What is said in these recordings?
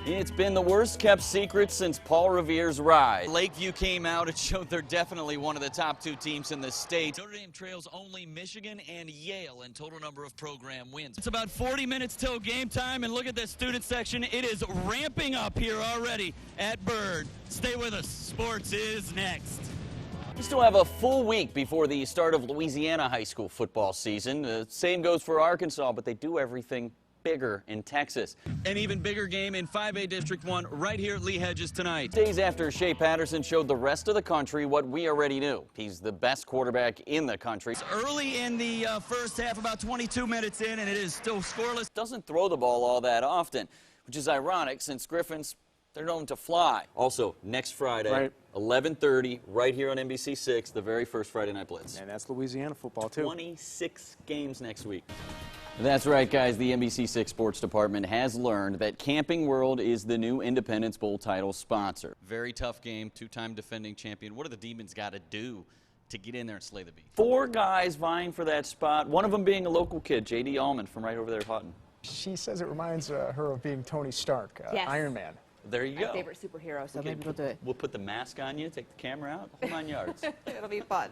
It's been the worst kept secret since Paul Revere's rise. Lakeview came out and showed they're definitely one of the top 2 teams in the state. Notre Dame trails only Michigan and Yale in total number of program wins. It's about 40 minutes till game time, and look at the student section. It is ramping up here already at Byrd. Stay with us. Sports is next. We still have a full week before the start of Louisiana high school football season. The same goes for Arkansas, but they do everything bigger in Texas. An even bigger game in 5A District 1 right here at Lee Hedges tonight. Days after Shea Patterson showed the rest of the country what we already knew. He's the best quarterback in the country. It's early in the first half, about 22 minutes in, and it is still scoreless. Doesn't throw the ball all that often, which is ironic since Griffins, they're known to fly. Also, next Friday, 11:30, right here on NBC6, the very first Friday Night Blitz. And that's Louisiana football, too. 26 games next week. That's right, guys. The NBC6 Sports Department has learned that Camping World is the new Independence Bowl title sponsor. Very tough game, 2-time defending champion. What do the Demons got to do to get in there and slay the beast? 4 guys vying for that spot, one of them being a local kid, J.D. Allman from right over there at Houghton. She says it reminds her of being Tony Stark, yes. Iron Man. There you go. My favorite superhero, so maybe we'll do it. We'll put the mask on you, take the camera out, whole 9 yards. It'll be fun.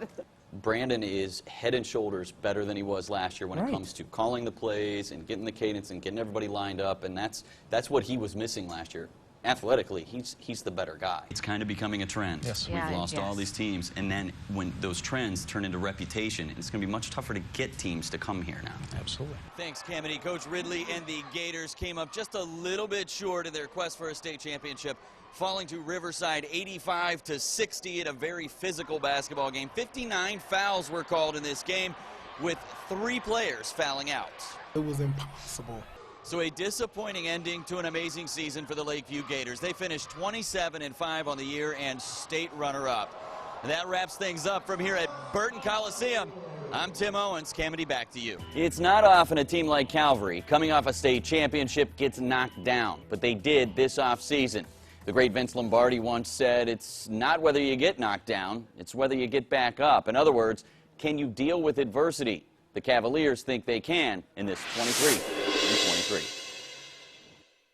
Brandon is head and shoulders better than he was last year when it comes to calling the plays and getting the cadence and getting everybody lined up, and that's what he was missing last year. Athletically, he's the better guy. It's kind of becoming a trend. Yes. We've lost all these teams, and then when those trends turn into reputation, it's going to be much tougher to get teams to come here now. Absolutely. Thanks, Kamity. Coach Ridley and the Gators came up just a little bit short in their quest for a state championship, falling to Riverside 85-60 in a very physical basketball game. 59 fouls were called in this game, with 3 players fouling out. It was impossible. So a disappointing ending to an amazing season for the Lakeview Gators. They finished 27-5 on the year and state runner-up. That wraps things up from here at Burton Coliseum. I'm Tim Owens. Kamity, back to you. It's not often a team like Calvary, coming off a state championship, gets knocked down, but they did this offseason. The great Vince Lombardi once said, it's not whether you get knocked down, it's whether you get back up. In other words, can you deal with adversity? The Cavaliers think they can in this 23-23.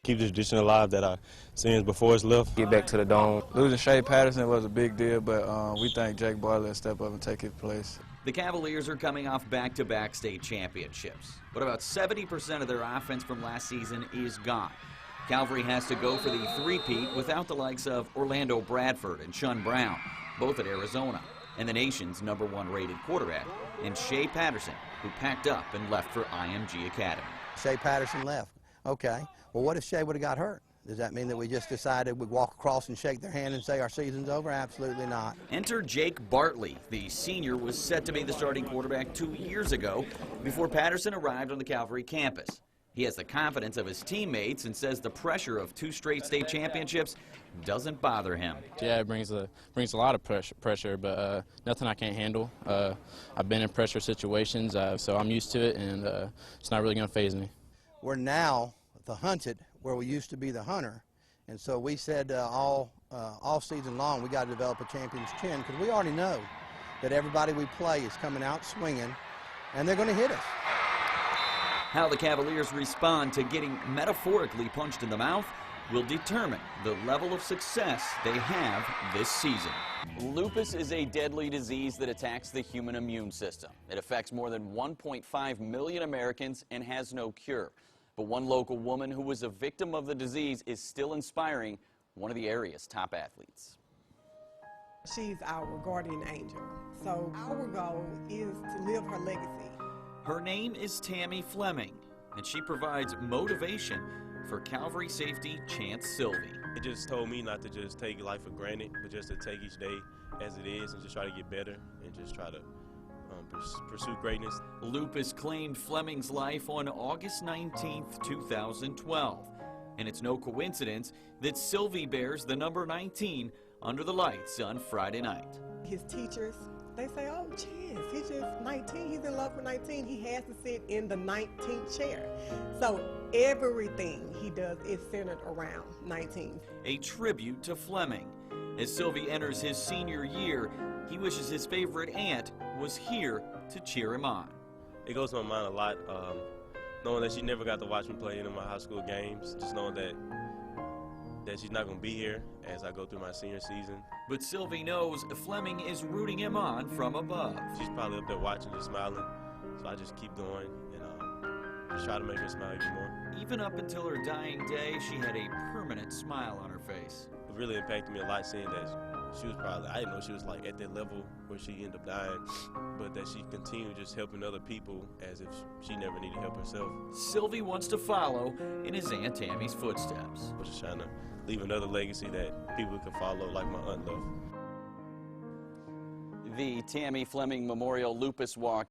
Keep the tradition alive that our seniors before us left. Get back to the dome. Losing Shea Patterson was a big deal, but we think Jake Bartlett will step up and take his place. The Cavaliers are coming off back-to-back state championships, but about 70% of their offense from last season is gone. Calvary has to go for the three-peat without the likes of Orlando Bradford and Shun Brown, both at Arizona, and the nation's #1 rated quarterback, and Shea Patterson, who packed up and left for IMG Academy. Shea Patterson left. Okay. Well, what if Shea would have got hurt? Does that mean that we just decided we'd walk across and shake their hand and say our season's over? Absolutely not. Enter Jake Bartley. The senior was set to be the starting quarterback 2 years ago before Patterson arrived on the Calvary campus. He has the confidence of his teammates and says the pressure of 2 straight state championships doesn't bother him. Yeah, it brings a lot of pressure, but nothing I can't handle. I've been in pressure situations, so I'm used to it, and it's not really going to faze me. We're now the hunted where we used to be the hunter, and so we said all season long we got to develop a champion's chin, because we already know that everybody we play is coming out swinging, and they're going to hit us. How the Cavaliers respond to getting metaphorically punched in the mouth will determine the level of success they have this season. Lupus is a deadly disease that attacks the human immune system. It affects more than 1.5 million Americans and has no cure. But one local woman who was a victim of the disease is still inspiring one of the area's top athletes. She's our guardian angel, so our goal is to live her legacy. Her name is Tammy Fleming, and she provides motivation for Calvary safety Chance Sylvie. It just told me not to just take life for granted, but just to take each day as it is and just try to get better and just try to pursue greatness. Lupus claimed Fleming's life on August 19th, 2012. And it's no coincidence that Sylvie bears the number 19 under the lights on Friday night. His teachers, they say, oh, Chance, he's just 19, he's in love with 19, he has to sit in the 19th chair. So everything he does is centered around 19. A tribute to Fleming. As Sylvie enters his senior year, he wishes his favorite aunt was here to cheer him on. It goes to my mind a lot, knowing that she never got to watch me play any of my high school games, just knowing that that she's not going to be here as I go through my senior season. But Sylvie knows Fleming is rooting him on from above. She's probably up there watching, just smiling, so I just keep going and just try to make her smile even more. Even up until her dying day, she had a permanent smile on her face. It really impacted me a lot seeing that she was probably, I didn't know she was like at that level where she ended up dying, but that she continued just helping other people as if she never needed help herself. Sylvie wants to follow in his Aunt Tammy's footsteps. I was just trying to leave another legacy that people could follow like my aunt loved. The Tammy Fleming Memorial Lupus Walk